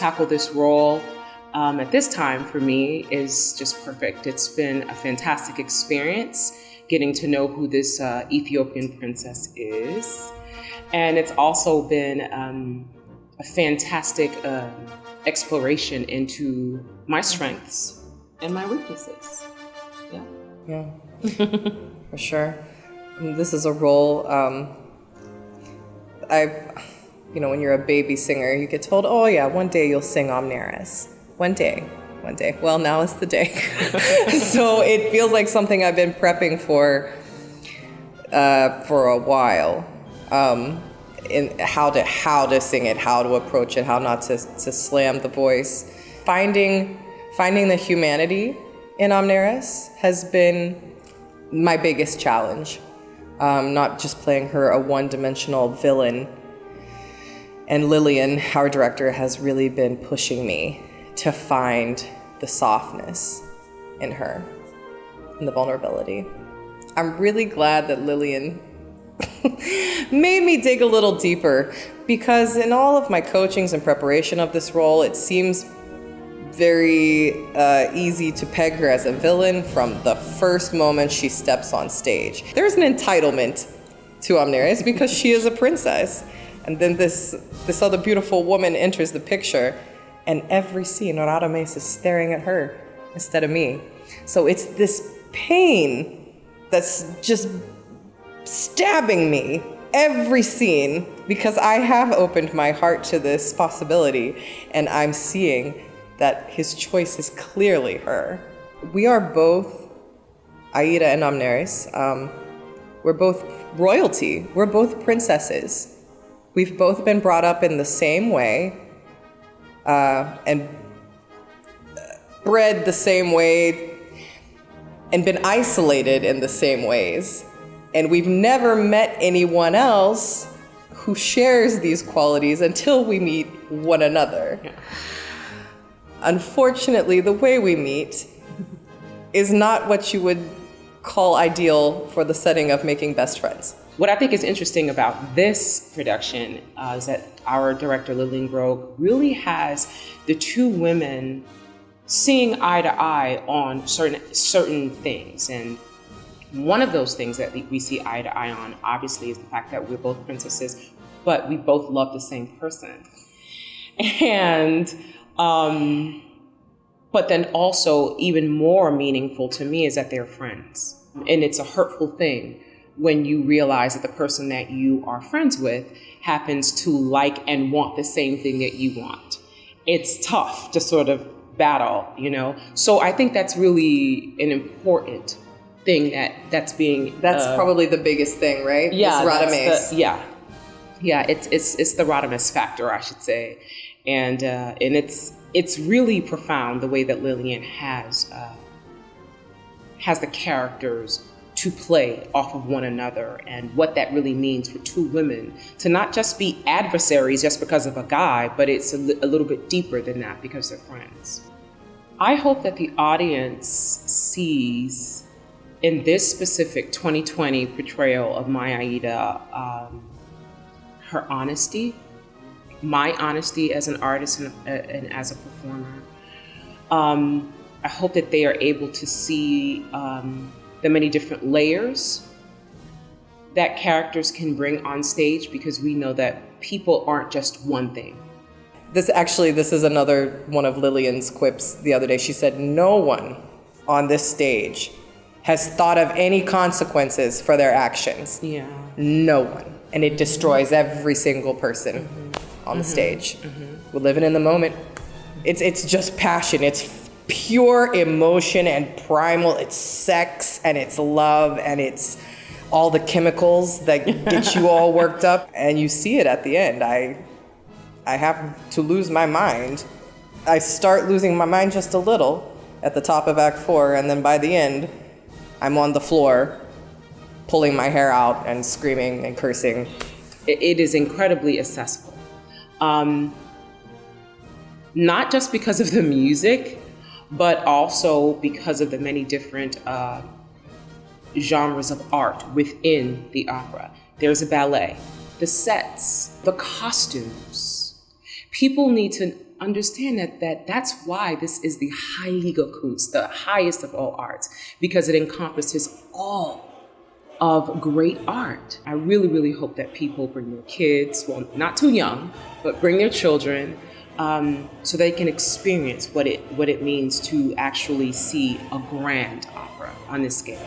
tackle this role at this time for me is just perfect. It's been a fantastic experience getting to know who this Ethiopian princess is. And it's also been a fantastic exploration into my strengths and my weaknesses. Yeah, for sure. This is a role when you're a baby singer, you get told, oh yeah, one day you'll sing Amneris. One day. Well, now is the day. So it feels like something I've been prepping for a while. In how to sing it, how to approach it, how not to slam the voice. Finding the humanity in Amneris has been my biggest challenge. Not just playing her a one-dimensional villain. And Lillian, our director, has really been pushing me to find the softness in her and the vulnerability. I'm really glad that Lillian made me dig a little deeper, because in all of my coachings and preparation of this role, it seems very easy to peg her as a villain from the first moment she steps on stage. There's an entitlement to Amneris because she is a princess. And then this other beautiful woman enters the picture, and every scene, Radames is staring at her instead of me. So it's this pain that's just stabbing me every scene, because I have opened my heart to this possibility, and I'm seeing that his choice is clearly her. We are both Aida and Amneris. We're both royalty. We're both princesses. We've both been brought up in the same way and bred the same way and been isolated in the same ways. And we've never met anyone else who shares these qualities until we meet one another. Yeah. Unfortunately, the way we meet is not what you would call ideal for the setting of making best friends. What I think is interesting about this production is that our director, Lillian Grove, really has the two women seeing eye to eye on certain things. And one of those things that we see eye to eye on, obviously, is the fact that we're both princesses, but we both love the same person. And, but then also even more meaningful to me is that they're friends. And it's a hurtful thing when you realize that the person that you are friends with happens to like and want the same thing that you want. It's tough to sort of battle, So I think that's really an important thing that's being... That's probably the biggest thing, right? Yeah. Radames. Yeah, it's the Radames factor, I should say. And it's really profound the way that Lillian has the characters to play off of one another, and what that really means for two women to not just be adversaries just because of a guy, but it's a little bit deeper than that because they're friends. I hope that the audience sees in this specific 2020 portrayal of my Aida, her honesty, my honesty as an artist and as a performer. I hope that they are able to see the many different layers that characters can bring on stage, because we know that people aren't just one thing. This is another one of Lillian's quips the other day. She said, no one on this stage has thought of any consequences for their actions. Yeah. No one. And it destroys every single person on the stage. We're living in the moment. It's just passion. It's pure emotion and primal. It's sex and it's love and it's all the chemicals that get you all worked up. And you see it at the end. I have to lose my mind. I start losing my mind just a little at the top of Act 4, and then by the end, I'm on the floor, pulling my hair out and screaming and cursing. It is incredibly accessible. Not just because of the music, but also because of the many different genres of art within the opera. There's a ballet, the sets, the costumes. People need to understand that's why this is the Heilige Kunst, the highest of all arts, because it encompasses all of great art. I really, really hope that people bring their kids, well, not too young, but bring their children, so they can experience what it means to actually see a grand opera on this scale.